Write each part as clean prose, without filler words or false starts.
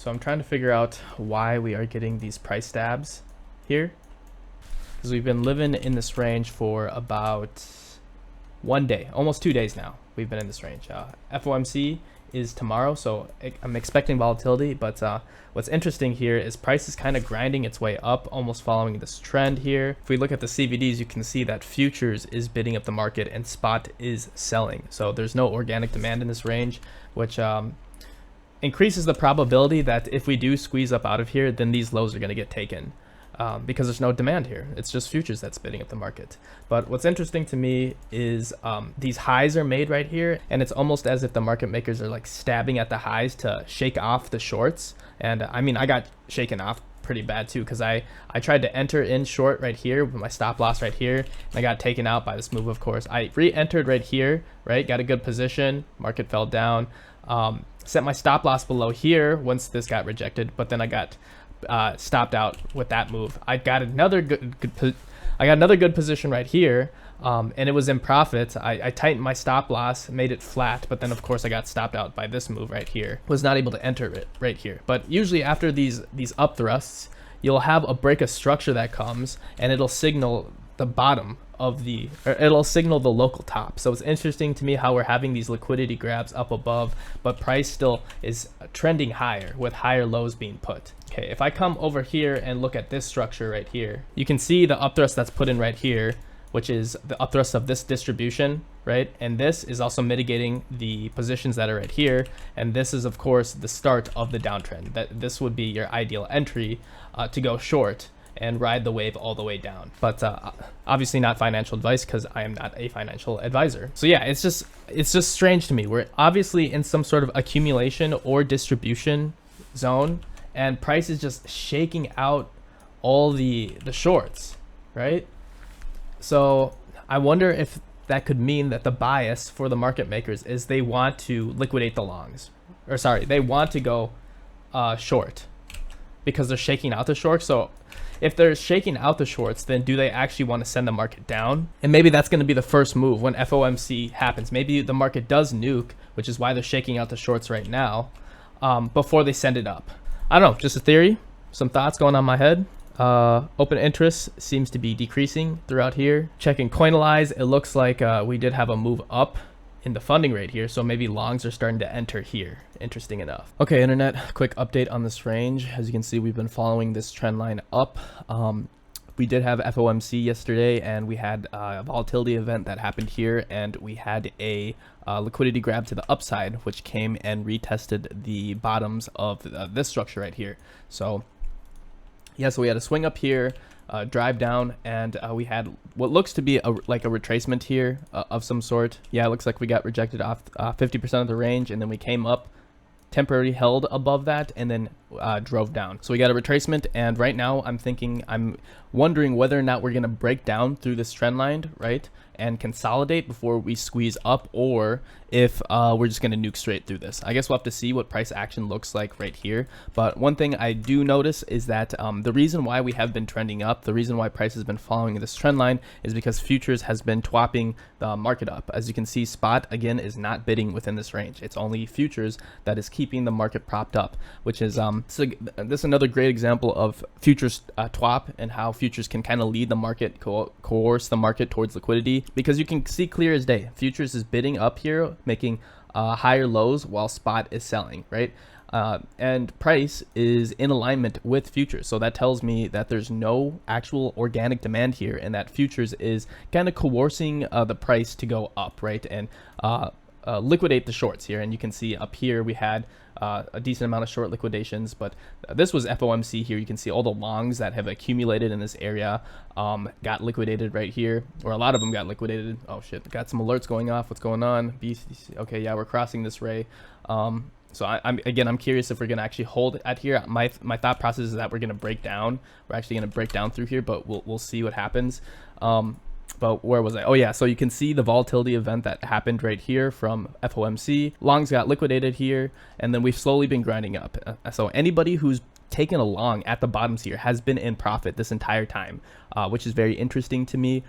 So I'm trying to figure out why we are getting these price stabs here, because we've been living in this range for about 1 day, almost 2 days now. We've been in this range. FOMC is tomorrow, so I'm expecting volatility, but what's interesting here is price is kind of grinding its way up, almost following this trend here. If we look at the CVDs, you can see that futures is bidding up the market and spot is selling. So there's no organic demand in this range, which increases the probability that if we do squeeze up out of here, then these lows are going to get taken. Because there's no demand here. It's just futures that's bidding up the market. But what's interesting to me is these highs are made right here, and it's almost as if the market makers are like stabbing at the highs to shake off the shorts. And I mean, I got shaken off pretty bad too, because I tried to enter in short right here with my stop loss right here, and I got taken out by this move. Of course, I re-entered right here, right, got a good position, market fell down, set my stop loss below here once this got rejected, but then I got stopped out with that move. I got another good position right here, and it was in profit. I tightened my stop loss, made it flat, but then of course I got stopped out by this move right here. Was not able to enter it right here. But usually after these up thrusts, you'll have a break of structure that comes, and it'll signal the bottom of it'll signal the local top. So it's interesting to me how we're having these liquidity grabs up above, but price still is trending higher with higher lows being put. Okay, if I come over here and look at this structure right here, you can see the upthrust that's put in right here, which is the upthrust of this distribution, right? And this is also mitigating the positions that are right here. And this is of course the start of the downtrend. That this would be your ideal entry to go short and ride the wave all the way down. But obviously not financial advice, because I am not a financial advisor. So yeah, it's just strange to me. We're obviously in some sort of accumulation or distribution zone, and price is just shaking out all the shorts, right? So I wonder if that could mean that the bias for the market makers is they want to liquidate the longs, or sorry, they want to go short because they're shaking out the shorts. So if they're shaking out the shorts, then do they actually want to send the market down? And maybe that's going to be the first move when FOMC happens. Maybe the market does nuke, which is why they're shaking out the shorts right now, before they send it up. I don't know, just a theory, some thoughts going on in my head. Open interest seems to be decreasing throughout here. Checking Coinalyze, it looks like we did have a move up in the funding rate here, so maybe longs are starting to enter here. Interesting enough. Okay, internet, quick update on this range. As you can see, we've been following this trend line up. We did have FOMC yesterday, and we had a volatility event that happened here, and we had a liquidity grab to the upside, which came and retested the bottoms of this structure right here. So yeah, so we had a swing up here, drive down, and we had what looks to be like a retracement here of some sort. Yeah, it looks like we got rejected off 50% of the range, and then we came up, temporarily held above that, and then drove down. So we got a retracement, and right now I'm wondering whether or not we're gonna break down through this trend line, right, and consolidate before we squeeze up, or if we're just gonna nuke straight through this. I guess we'll have to see what price action looks like right here. But one thing I do notice is that the reason why we have been trending up, the reason why price has been following this trend line, is because futures has been twapping the market up. As you can see, spot again is not bidding within this range. It's only futures that is keeping the market propped up, which is so this is another great example of futures TWAP, and how futures can kind of lead the market, coerce the market towards liquidity, because you can see clear as day, futures is bidding up here, making higher lows while spot is selling, right? And price is in alignment with futures. So that tells me that there's no actual organic demand here, and that futures is kind of coercing the price to go up, right? And liquidate the shorts here. And you can see up here we had a decent amount of short liquidations, but this was FOMC here. You can see all the longs that have accumulated in this area got liquidated right here, or a lot of them got liquidated. Oh shit, got some alerts going off. What's going on? BTC, okay, yeah, we're crossing this ray. So I'm curious if we're gonna actually hold at here. My thought process is that we're gonna break down. We're actually gonna break down through here, but we'll see what happens. But where was I? Oh yeah, so you can see the volatility event that happened right here from FOMC. Longs got liquidated here, and then we've slowly been grinding up. So anybody who's taken along at the bottoms here has been in profit this entire time, which is very interesting to me.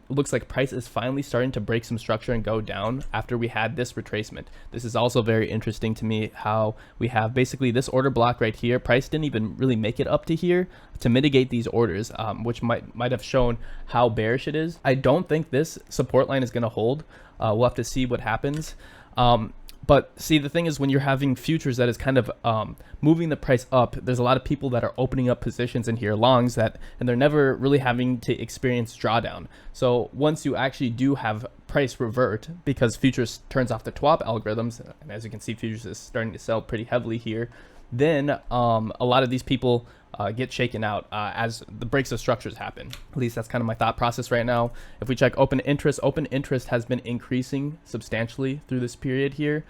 Looks like price is finally starting to break some structure and go down after we had this retracement. This is also very interesting to me, how we have basically this order block right here. Price didn't even really make it up to here to mitigate these orders, which might have shown how bearish it is. I don't think this support line is going to hold. We'll have to see what happens. But see, the thing is, when you're having futures that is kind of moving the price up, there's a lot of people that are opening up positions in here, longs, and they're never really having to experience drawdown. So once you actually do have price revert, because futures turns off the TWAP algorithms, and as you can see, futures is starting to sell pretty heavily here, then a lot of these people get shaken out as the breaks of structures happen. At least that's kind of my thought process right now. If we check open interest has been increasing substantially through this period here.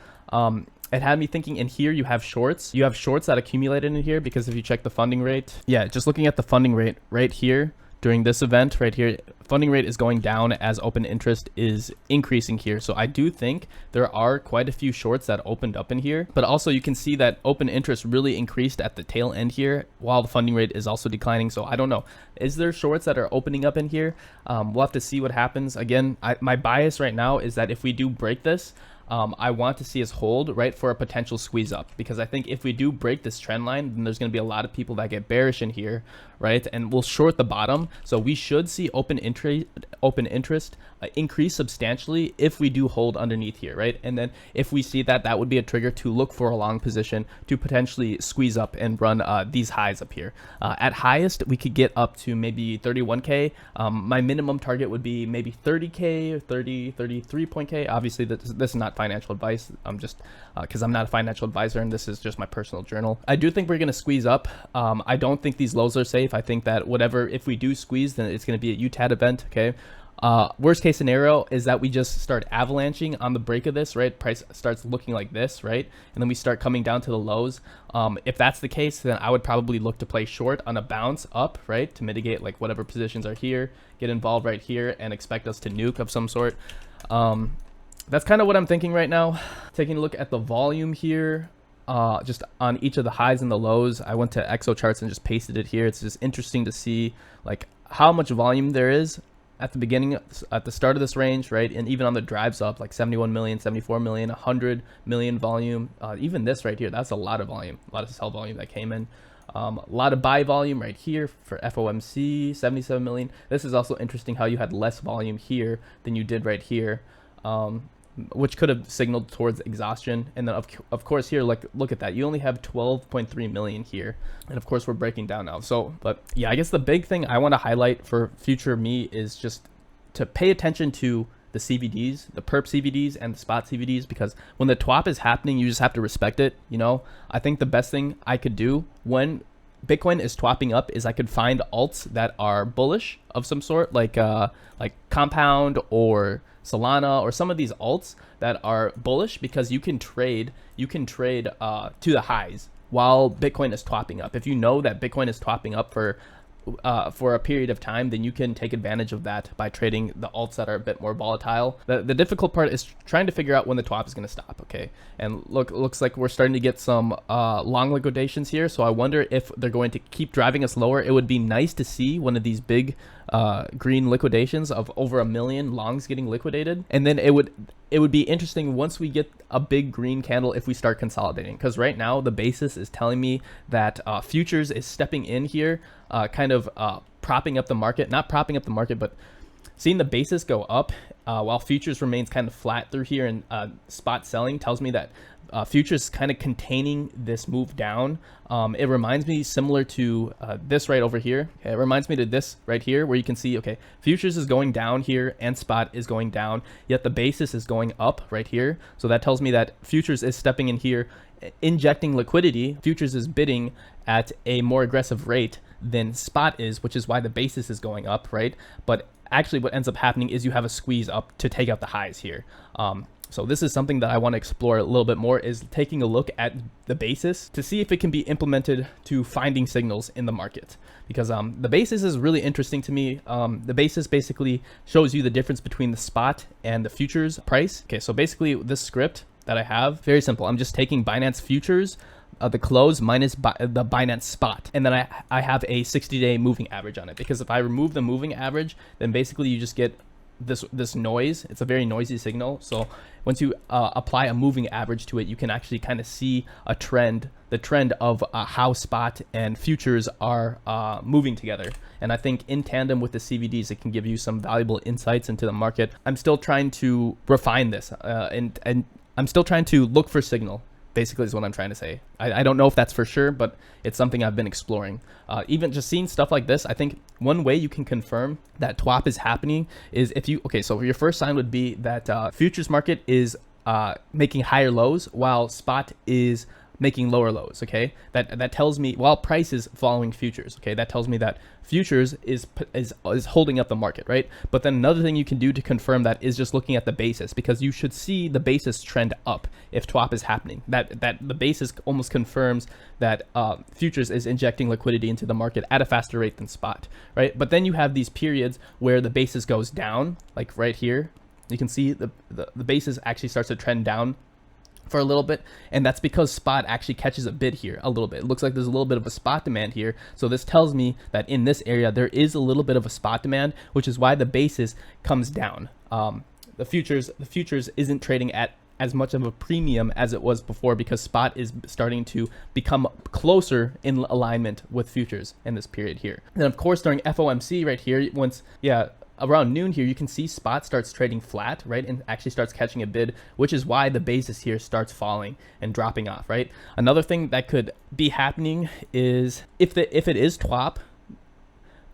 It had me thinking, in here you have shorts. You have shorts that accumulated in here, because if you check the funding rate, yeah, just looking at the funding rate right here during this event right here, funding rate is going down as open interest is increasing here. So I do think there are quite a few shorts that opened up in here, but also you can see that open interest really increased at the tail end here while the funding rate is also declining. So I don't know, is there shorts that are opening up in here? We'll have to see what happens. Again, my bias right now is that if we do break this, I want to see us hold right for a potential squeeze up, because I think if we do break this trend line, then there's going to be a lot of people that get bearish in here, right? And we'll short the bottom. So we should see open interest increase substantially if we do hold underneath here, right? And then if we see that, that would be a trigger to look for a long position to potentially squeeze up and run these highs up here. At highest, we could get up to maybe 31K. My minimum target would be maybe 30K or 33K. Obviously, this is not financial advice. I'm just because I'm not a financial advisor, and this is just my personal journal. I do think we're going to squeeze up. I don't think these lows are safe. I think that if we do squeeze, then it's going to be a UTAD event. Okay. Worst case scenario is that we just start avalanching on the break of this, right? Price starts looking like this, right? And then we start coming down to the lows. If that's the case, then I would probably look to play short on a bounce up, right? To mitigate like whatever positions are here, get involved right here, and expect us to nuke of some sort. That's kind of what I'm thinking right now. Taking a look at the volume here, just on each of the highs and the lows, I went to Exocharts and just pasted it here. It's just interesting to see like how much volume there is at the beginning, at the start of this range, right? And even on the drives up, like 71 million, 74 million, 100 million volume. Even this right here, that's a lot of volume, a lot of sell volume that came in. A lot of buy volume right here for FOMC, 77 million. This is also interesting how you had less volume here than you did right here, which could have signaled towards exhaustion. And then of course here, like, look at that, you only have 12.3 million here, and of course we're breaking down now. So, but yeah, I guess the big thing I want to highlight for future me is just to pay attention to the CVDs, the Perp CVDs and the spot CVDs, because when the TWAP is happening, you just have to respect it. You know, I think the best thing I could do when Bitcoin is twapping up is I could find alts that are bullish of some sort, like Compound or Solana or some of these alts that are bullish, because you can trade to the highs while Bitcoin is twapping up. If you know that Bitcoin is twapping up for a period of time, then you can take advantage of that by trading the alts that are a bit more volatile. The difficult part is trying to figure out when the TWAP is going to stop. Okay, and looks like we're starting to get some long liquidations here, so I wonder if they're going to keep driving us lower. It would be nice to see one of these big green liquidations of over 1 million longs getting liquidated, and then it would be interesting once we get a big green candle if we start consolidating, because right now the basis is telling me that futures is stepping in here, kind of propping up the market, not propping up the market, but seeing the basis go up while futures remains kind of flat through here, and spot selling tells me that futures kind of containing this move down. It reminds me similar to this right over here. Okay, it reminds me to this right here, where you can see, okay, futures is going down here and spot is going down, yet the basis is going up right here. So that tells me that futures is stepping in here, injecting liquidity. Futures is bidding at a more aggressive rate than spot is, which is why the basis is going up, right? But actually what ends up happening is you have a squeeze up to take out the highs here. So this is something that I want to explore a little bit more, is taking a look at the basis to see if it can be implemented to finding signals in the market, because the basis is really interesting to me. The basis basically shows you the difference between the spot and the futures price. Okay, so basically this script that I have, very simple. I'm just taking Binance futures the close minus the Binance spot, and then I have a 60-day moving average on it, because if I remove the moving average, then basically you just get this noise. It's a very noisy signal. So once you apply a moving average to it, you can actually kind of see a trend, the trend of how spot and futures are moving together. And I think in tandem with the CVDs, it can give you some valuable insights into the market. I'm still trying to refine this, and I'm still trying to look for signal, basically is what I'm trying to say. I don't know if that's for sure, but it's something I've been exploring. Even just seeing stuff like this, I think one way you can confirm that TWAP is happening is if you, okay, so your first sign would be that futures market is making higher lows while spot is making lower lows. Okay, that tells me, while price is following futures, okay, that tells me that futures is holding up the market, right? But then another thing you can do to confirm that is just looking at the basis, because you should see the basis trend up if TWAP is happening. That the basis almost confirms that futures is injecting liquidity into the market at a faster rate than spot, right? But then you have these periods where the basis goes down, like right here. You can see the basis actually starts to trend down for a little bit, and that's because spot actually catches a bid here a little bit. It looks like there's a little bit of a spot demand here, so this tells me that in this area there is a little bit of a spot demand, which is why the basis comes down. The futures isn't trading at as much of a premium as it was before, because spot is starting to become closer in alignment with futures in this period here. And of course during FOMC right here, around noon here, you can see spot starts trading flat, right, and actually starts catching a bid, which is why the basis here starts falling and dropping off, right? Another thing that could be happening is if it is TWAP,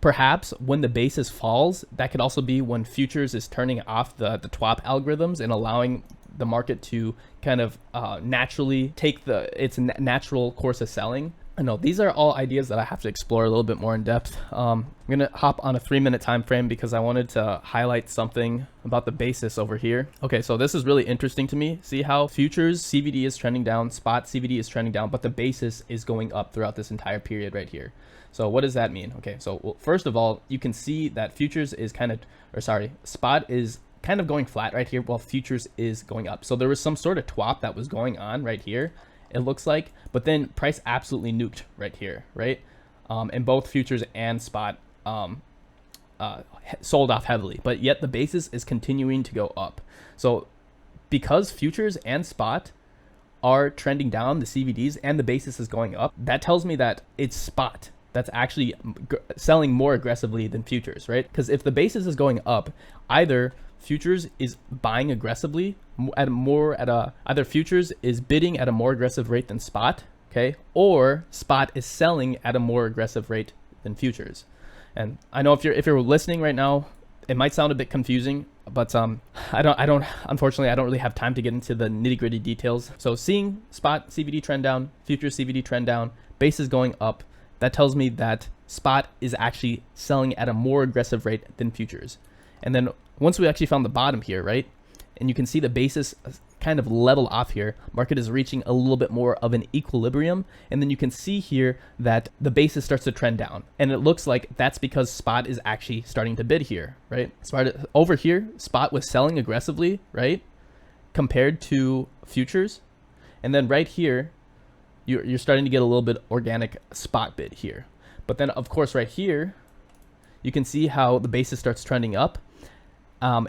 perhaps when the basis falls, that could also be when futures is turning off the TWAP algorithms and allowing the market to kind of naturally take its natural course of selling. I know these are all ideas that I have to explore a little bit more in depth. I'm gonna hop on a 3-minute time frame because I wanted to highlight something about the basis over here. Okay, so this is really interesting to me. See how futures CVD is trending down, spot CVD is trending down, but the basis is going up throughout this entire period right here. So what does that mean? Okay, so well, first of all, you can see that futures is spot is kind of going flat right here while futures is going up. So there was some sort of TWAP that was going on right here, it looks like, but then price absolutely nuked right here, right? And both futures and spot sold off heavily, but yet the basis is continuing to go up. So because futures and spot are trending down, the CVDs, and the basis is going up, that tells me that it's spot that's actually selling more aggressively than futures, right? Because if the basis is going up, either futures is buying aggressively either futures is bidding at a more aggressive rate than spot, okay, or spot is selling at a more aggressive rate than futures. And I know if you're listening right now, it might sound a bit confusing, but unfortunately I don't really have time to get into the nitty-gritty details. So seeing spot CVD trend down, futures CVD trend down, basis going up, that tells me that spot is actually selling at a more aggressive rate than futures. And then once we actually found the bottom here, right, and you can see the basis kind of level off here, market is reaching a little bit more of an equilibrium, and then you can see here that the basis starts to trend down, and it looks like that's because spot is actually starting to bid here, right? Over here, spot was selling aggressively, right, compared to futures, and then right here you're starting to get a little bit organic spot bid here. But then of course right here you can see how the basis starts trending up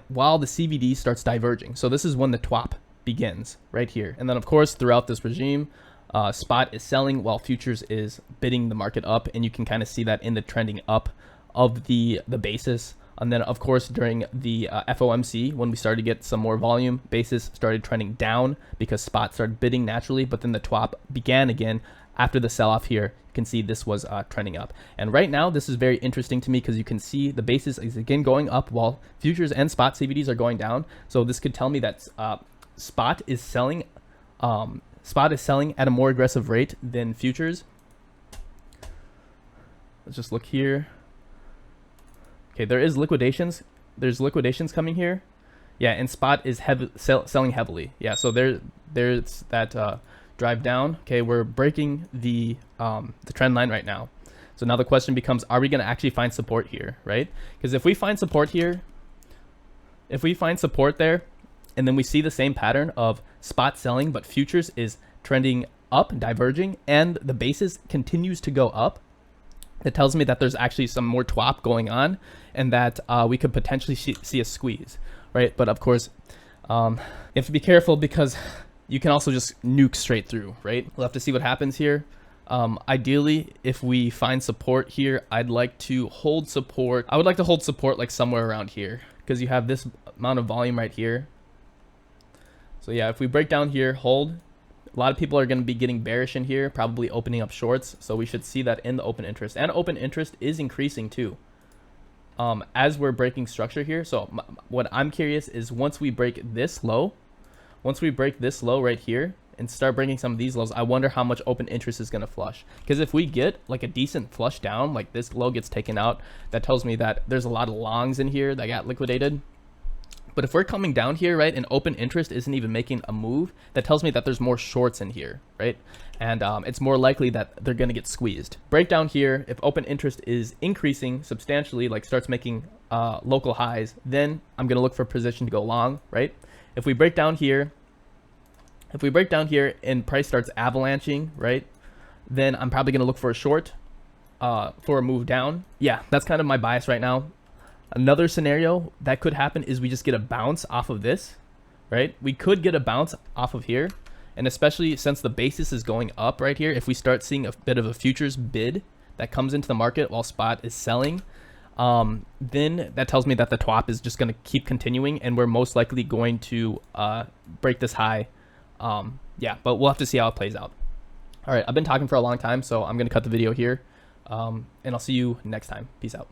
while the CVD starts diverging. So this is when the TWAP begins right here. And then of course throughout this regime, spot is selling while futures is bidding the market up, and you can kind of see that in the trending up of the basis. And then of course during the FOMC, when we started to get some more volume, basis started trending down because spot started bidding naturally, but then the TWAP began again after the sell-off here. You can see this was trending up, and right now this is very interesting to me because you can see the basis is again going up while futures and spot CVDs are going down. So this could tell me that spot is selling at a more aggressive rate than futures. Let's just look here. Okay, there's liquidations coming here. Yeah, and spot is selling heavily. Yeah, so there's that drive down. Okay, we're breaking the trend line right now. So now the question becomes, are we going to actually find support here, right? Because if we find support here, if we find support there, and then we see the same pattern of spot selling, but futures is trending up, diverging, and the basis continues to go up, that tells me that there's actually some more TWAP going on, and that we could potentially see a squeeze, right? But of course, you have to be careful because you can also just nuke straight through, right? We'll have to see what happens here. Ideally, if we find support here, I'd like to hold support. I would like to hold support like somewhere around here, because you have this amount of volume right here. So yeah, if we break down here, hold. A lot of people are going to be getting bearish in here, probably opening up shorts. So we should see that in the open interest, and open interest is increasing too, as we're breaking structure here. So what I'm curious is, once we break this low right here and start breaking some of these lows, I wonder how much open interest is going to flush. Because if we get like a decent flush down, like this low gets taken out, that tells me that there's a lot of longs in here that got liquidated. But if we're coming down here, right, and open interest isn't even making a move, that tells me that there's more shorts in here, right? And it's more likely that they're going to get squeezed. Breakdown here, if open interest is increasing substantially, like starts making local highs, then I'm going to look for position to go long, right? If we break down here, and price starts avalanching, right, then I'm probably going to look for a short for a move down. Yeah, that's kind of my bias right now. Another scenario that could happen is we just get a bounce off of this, right? We could get a bounce off of here. And especially since the basis is going up right here, if we start seeing a bit of a futures bid that comes into the market while spot is selling, then that tells me that the TWAP is just going to keep continuing, and we're most likely going to break this high. Yeah, but we'll have to see how it plays out. All right, I've been talking for a long time, so I'm going to cut the video here, and I'll see you next time. Peace out.